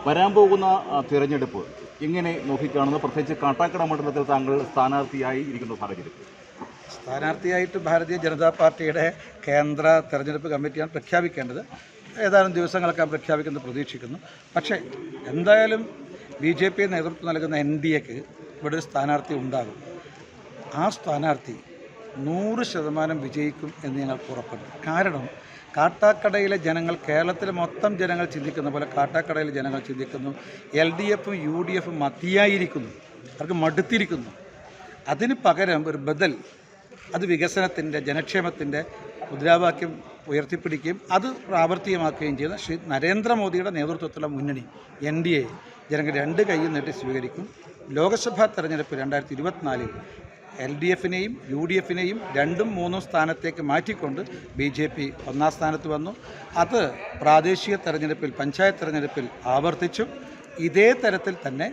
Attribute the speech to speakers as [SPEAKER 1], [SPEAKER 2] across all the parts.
[SPEAKER 1] വരാൻ പോകുന്ന തിരഞ്ഞെടുപ്പ് എങ്ങനെ നോക്കിക്കാണുന്നു? പ്രത്യേകിച്ച് കാട്ടാക്കട മണ്ഡലത്തിൽ താങ്കൾ സ്ഥാനാർത്ഥിയായി ഇരിക്കുന്ന സാഹചര്യം.
[SPEAKER 2] സ്ഥാനാർത്ഥിയായിട്ട് ഭാരതീയ ജനതാ പാർട്ടിയുടെ കേന്ദ്ര തെരഞ്ഞെടുപ്പ് കമ്മിറ്റിയാണ് പ്രഖ്യാപിക്കേണ്ടത്. ഏതാനും ദിവസങ്ങളൊക്കെ പ്രഖ്യാപിക്കുന്നത് പ്രതീക്ഷിക്കുന്നു. പക്ഷേ എന്തായാലും BJP നേതൃത്വം നൽകുന്ന NDAക്ക് ഇവിടെ ഒരു സ്ഥാനാർത്ഥി ഉണ്ടാകും. ആ സ്ഥാനാർത്ഥി 100% വിജയിക്കും എന്ന് ഞങ്ങൾക്ക് ഉറപ്പുണ്ട്. കാരണം കാട്ടാക്കടയിലെ ജനങ്ങൾ, കേരളത്തിലെ മൊത്തം ജനങ്ങൾ ചിന്തിക്കുന്ന പോലെ കാട്ടാക്കടയിലെ ജനങ്ങൾ ചിന്തിക്കുന്നു. LDFും UDFും മതിയായിരിക്കുന്നു, അവർക്ക് മടുത്തിരിക്കുന്നു. അതിന് പകരം ഒരു ബദൽ, അത് വികസനത്തിൻ്റെ, ജനക്ഷേമത്തിൻ്റെ മുദ്രാവാക്യം ഉയർത്തിപ്പിടിക്കുകയും അത് പ്രാവർത്തികമാക്കുകയും ചെയ്യുന്ന ശ്രീ നരേന്ദ്രമോദിയുടെ നേതൃത്വത്തിലുള്ള മുന്നണി NDA ജനങ്ങൾ രണ്ട് കൈയും നീട്ടി സ്വീകരിക്കും. ലോക്സഭാ തെരഞ്ഞെടുപ്പ് 2024 LDFിനെയും UDFിനെയും 2ഉം 3ഉം സ്ഥാനത്തേക്ക് മാറ്റിക്കൊണ്ട് BJP ഒന്നാം സ്ഥാനത്ത് വന്നു. അത് പ്രാദേശിക തെരഞ്ഞെടുപ്പിൽ, പഞ്ചായത്ത് തെരഞ്ഞെടുപ്പിൽ ആവർത്തിച്ചു. ഇതേ തരത്തിൽ തന്നെ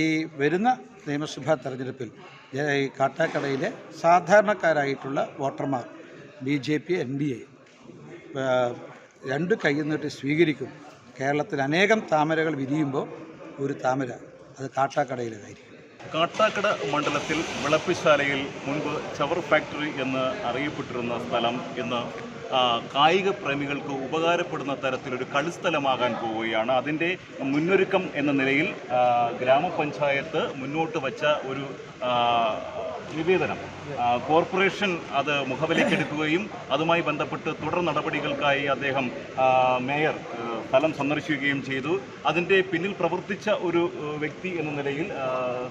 [SPEAKER 2] ഈ വരുന്ന നിയമസഭാ തെരഞ്ഞെടുപ്പിൽ ഈ കാട്ടാക്കടയിലെ സാധാരണക്കാരായിട്ടുള്ള വോട്ടർമാർ BJP NDA രണ്ട് കൈയും നീട്ടി സ്വീകരിക്കും. കേരളത്തിൽ അനേകം താമരകൾ വിരിയുമ്പോൾ ഒരു താമര അത് കാട്ടാക്കടയിലേതായിരിക്കും.
[SPEAKER 1] കാട്ടാക്കട മണ്ഡലത്തിൽ വിളപ്പിശാലയിൽ മുൻപ് ചവർ ഫാക്ടറി എന്ന് അറിയപ്പെട്ടിരുന്ന സ്ഥലം ഇന്ന് കായിക പ്രേമികൾക്ക് ഉപകാരപ്പെടുന്ന തരത്തിലൊരു കളിസ്ഥലമാകാൻ പോവുകയാണ്. അതിൻ്റെ മുന്നൊരുക്കം എന്ന നിലയിൽ ഗ്രാമപഞ്ചായത്ത് മുന്നോട്ട് വച്ച ഒരു നിവേദനം കോർപ്പറേഷൻ അത് മുഖവിലക്കെടുക്കുകയും അതുമായി ബന്ധപ്പെട്ട് തുടർ നടപടികൾക്കായി അദ്ദേഹം മേയർ സ്ഥലം സന്ദർശിക്കുകയും ചെയ്തു. അതിൻ്റെ പിന്നിൽ പ്രവർത്തിച്ച ഒരു വ്യക്തി എന്ന നിലയിൽ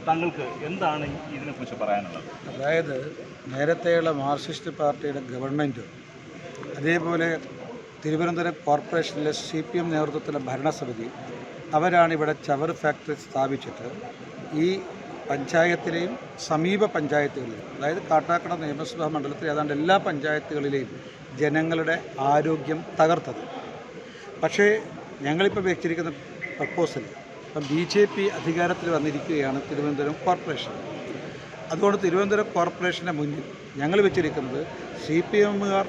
[SPEAKER 1] താങ്കൾക്ക് എന്താണ് ഇതിനെക്കുറിച്ച് പറയാനുള്ളത്?
[SPEAKER 2] അതായത് നേരത്തെയുള്ള മാർക്സിസ്റ്റ് പാർട്ടിയുടെ ഗവൺമെൻറ്, അതേപോലെ തിരുവനന്തപുരം കോർപ്പറേഷനിലെ CPM നേതൃത്വത്തിലെ ഭരണസമിതി, അവരാണ് ഇവിടെ ചവർ ഫാക്ടറി സ്ഥാപിച്ചിട്ട് ഈ പഞ്ചായത്തിലെയും സമീപ പഞ്ചായത്തുകളിലെയും, അതായത് കാട്ടാക്കട നിയമസഭാ മണ്ഡലത്തിലെ ഏതാണ്ട് എല്ലാ പഞ്ചായത്തുകളിലെയും ജനങ്ങളുടെ ആരോഗ്യം തകർത്തത്. പക്ഷേ ഞങ്ങളിപ്പോൾ വെച്ചിരിക്കുന്ന പ്രപ്പോസൽ, ഇപ്പം BJP അധികാരത്തിൽ വന്നിരിക്കുകയാണ് തിരുവനന്തപുരം കോർപ്പറേഷൻ. അതുകൊണ്ട് തിരുവനന്തപുരം കോർപ്പറേഷൻ്റെ മുന്നിൽ ഞങ്ങൾ വെച്ചിരിക്കുന്നത് CPMകാർ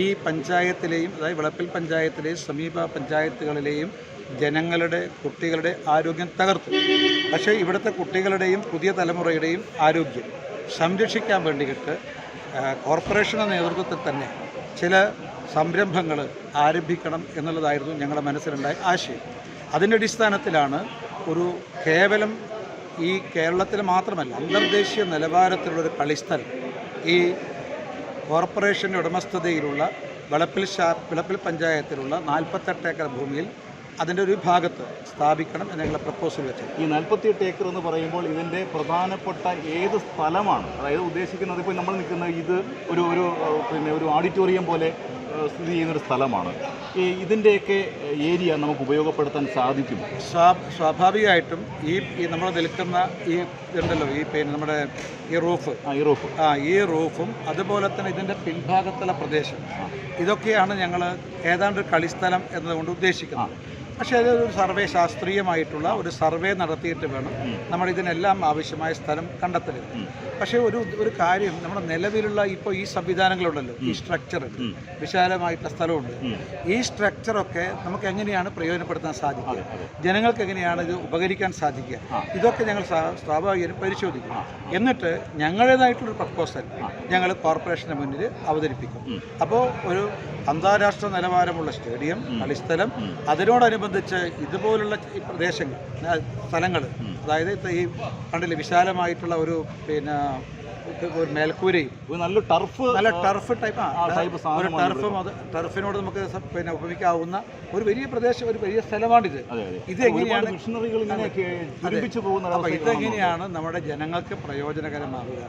[SPEAKER 2] ഈ പഞ്ചായത്തിലെയും, അതായത് വിളപ്പിൽ പഞ്ചായത്തിലെയും സമീപ പഞ്ചായത്തുകളിലെയും ജനങ്ങളുടെ, കുട്ടികളുടെ ആരോഗ്യം തകർത്തു. പക്ഷേ ഇവിടുത്തെ കുട്ടികളുടെയും പുതിയ തലമുറയുടെയും ആരോഗ്യം സംരക്ഷിക്കാൻ വേണ്ടിയിട്ട് കോർപ്പറേഷൻ്റെ നേതൃത്വത്തിൽ തന്നെ ചില സംരംഭങ്ങൾ ആരംഭിക്കണം എന്നുള്ളതായിരുന്നു ഞങ്ങളുടെ മനസ്സിലുണ്ടായ ആശയം. അതിൻ്റെ അടിസ്ഥാനത്തിലാണ് ഒരു കേവലം ഈ കേരളത്തിൽ മാത്രമല്ല അന്തർദേശീയ നിലവാരത്തിലുള്ളൊരു കളിസ്ഥലം ഈ കോർപ്പറേഷൻ്റെ ഉടമസ്ഥതയിലുള്ള വിളപ്പിൽ പഞ്ചായത്തിലുള്ള 48 ഏക്കർ ഭൂമിയിൽ അതിൻ്റെ ഒരു ഭാഗത്ത് സ്ഥാപിക്കണം എന്ന് ഞങ്ങൾ പ്രപ്പോസൽ വെച്ചത്.
[SPEAKER 1] ഈ 48 ഏക്കർ എന്ന് പറയുമ്പോൾ ഇതിൻ്റെ പ്രധാനപ്പെട്ട ഏത് സ്ഥലമാണ്? അതായത് ഉദ്ദേശിക്കുന്നത് ഇപ്പോൾ നമ്മൾ നിൽക്കുന്ന ഇത് ഒരു ഓഡിറ്റോറിയം പോലെ സ്ഥിതി ചെയ്യുന്നൊരു സ്ഥലമാണ്. ഇതിൻ്റെയൊക്കെ ഏരിയ നമുക്ക് ഉപയോഗപ്പെടുത്താൻ സാധിക്കും?
[SPEAKER 2] സ്വാഭാവികമായിട്ടും ഈ നമ്മൾ നിൽക്കുന്ന ഈ ഇതുണ്ടല്ലോ, നമ്മുടെ ഈ റൂഫും അതുപോലെ തന്നെ ഇതിൻ്റെ പിൻഭാഗത്തുള്ള പ്രദേശം, ഇതൊക്കെയാണ് ഞങ്ങൾ ഏതാണ്ട് കളിസ്ഥലം എന്നതുകൊണ്ട് ഉദ്ദേശിക്കുന്നത്. പക്ഷേ അതൊരു സർവേ, ശാസ്ത്രീയമായിട്ടുള്ള ഒരു സർവേ നടത്തിയിട്ട് വേണം നമ്മൾ ഇതിനെല്ലാം ആവശ്യമായ സ്ഥലം കണ്ടെത്തരുത്. പക്ഷേ ഒരു കാര്യം, നമ്മുടെ നിലവിലുള്ള ഇപ്പോൾ ഈ സംവിധാനങ്ങളുണ്ടല്ലോ, ഈ സ്ട്രക്ചർ, വിശാലമായിട്ടുള്ള സ്ഥലമുണ്ട്, ഈ സ്ട്രക്ചറൊക്കെ നമുക്ക് എങ്ങനെയാണ് പ്രയോജനപ്പെടുത്താൻ സാധിക്കുക, ജനങ്ങൾക്ക് എങ്ങനെയാണ് ഇത് ഉപകരിക്കാൻ സാധിക്കുക, ഇതൊക്കെ ഞങ്ങൾ സ്വാഭാവികം പരിശോധിക്കും. എന്നിട്ട് ഞങ്ങളുടേതായിട്ടുള്ളൊരു പ്രപ്പോസൽ ഞങ്ങൾ കോർപ്പറേഷന് മുന്നിൽ അവതരിപ്പിക്കും. അപ്പോൾ ഒരു അന്താരാഷ്ട്ര നിലവാരമുള്ള സ്റ്റേഡിയം, കളിസ്ഥലം, അതിനോടനുബന്ധിച്ച് ഇതുപോലുള്ള ഈ പ്രദേശങ്ങൾ, സ്ഥലങ്ങൾ, അതായത് ഈ കണ്ടില്ലേ വിശാലമായിട്ടുള്ള ഒരു ഒരു മേൽക്കൂരയും നല്ല ടർഫ് ടർഫിനോട് നമുക്ക് ഉപയോഗിക്കാവുന്ന ഒരു വലിയ പ്രദേശം, ഒരു വലിയ സ്ഥലമാണിത്. ഇതെങ്ങനെയാണ് ഇതെങ്ങനെയാണ് നമ്മുടെ ജനങ്ങൾക്ക് പ്രയോജനകരമാവുക,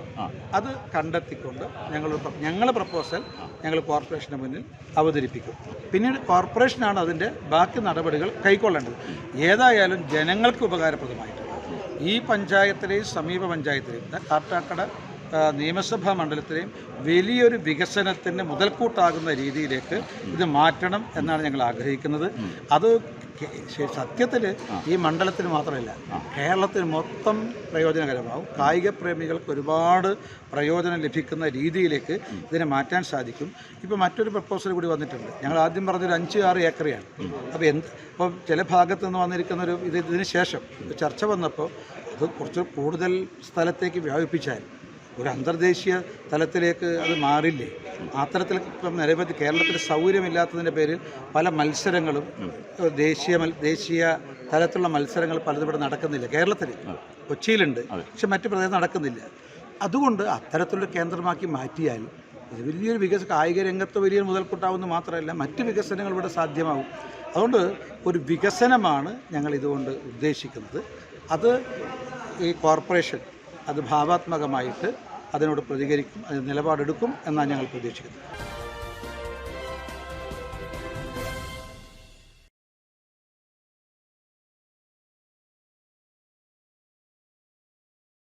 [SPEAKER 2] അത് കണ്ടെത്തിക്കൊണ്ട് ഞങ്ങളുടെ പ്രപ്പോസൽ ഞങ്ങൾ കോർപ്പറേഷന് മുന്നിൽ അവതരിപ്പിക്കും. പിന്നീട് കോർപ്പറേഷനാണ് അതിൻ്റെ ബാക്കി നടപടികൾ കൈക്കൊള്ളേണ്ടത്. ഏതായാലും ജനങ്ങൾക്ക് ഉപകാരപ്രദമായിട്ട് ഈ പഞ്ചായത്തിലെയും സമീപ പഞ്ചായത്തിലെയും കാട്ടാക്കട നിയമസഭാ മണ്ഡലത്തിലെയും വലിയൊരു വികസനത്തിന് മുതൽക്കൂട്ടാകുന്ന രീതിയിലേക്ക് ഇത് മാറ്റണം എന്നാണ് ഞങ്ങൾ ആഗ്രഹിക്കുന്നത്. അത് സത്യത്തിൽ ഈ മണ്ഡലത്തിന് മാത്രമല്ല കേരളത്തിന് മൊത്തം പ്രയോജനകരമാവും. കായിക പ്രേമികൾക്ക് ഒരുപാട് പ്രയോജനം ലഭിക്കുന്ന രീതിയിലേക്ക് ഇതിനെ മാറ്റാൻ സാധിക്കും. ഇപ്പോൾ മറ്റൊരു പ്രപ്പോസൽ കൂടി വന്നിട്ടുണ്ട്. ഞങ്ങൾ ആദ്യം പറഞ്ഞൊരു 5-6 ഏക്കറയാണ്. അപ്പോൾ ചില ഭാഗത്തു നിന്ന് വന്നിരിക്കുന്ന ഇതിന് ശേഷം ചർച്ച വന്നപ്പോൾ അത് കുറച്ച് കൂടുതൽ സ്ഥലത്തേക്ക് വ്യാപിപ്പിച്ചാൽ ഒരു അന്തർദേശീയ തലത്തിലേക്ക് അത് മാറില്ലേ? അത്തരത്തിൽ ഇപ്പം നിരവധി കേരളത്തിൽ സൗകര്യമില്ലാത്തതിൻ്റെ പേരിൽ പല മത്സരങ്ങളും ദേശീയ തലത്തിലുള്ള മത്സരങ്ങൾ പലതും ഇവിടെ നടക്കുന്നില്ല. കേരളത്തിൽ കൊച്ചിയിലുണ്ട്, പക്ഷെ മറ്റു പ്രദേശം നടക്കുന്നില്ല. അതുകൊണ്ട് അത്തരത്തിലുള്ള കേന്ദ്രമാക്കി മാറ്റിയാൽ ഇത് വലിയൊരു കായിക രംഗത്ത് വലിയൊരു മുതൽക്കൂട്ടാവുമെന്ന് മാത്രമല്ല മറ്റ് വികസനങ്ങൾ ഇവിടെ സാധ്യമാവും. അതുകൊണ്ട് ഒരു വികസനമാണ് ഞങ്ങൾ ഇതുകൊണ്ട് ഉദ്ദേശിക്കുന്നത്. അത് ഈ കോർപ്പറേഷൻ അത് ഭാവാത്മകമായിട്ട് അതിനോട് പ്രതികരിക്കും, അത് നിലപാടെടുക്കും എന്നാണ് ഞങ്ങൾ പ്രതീക്ഷിക്കുന്നത്.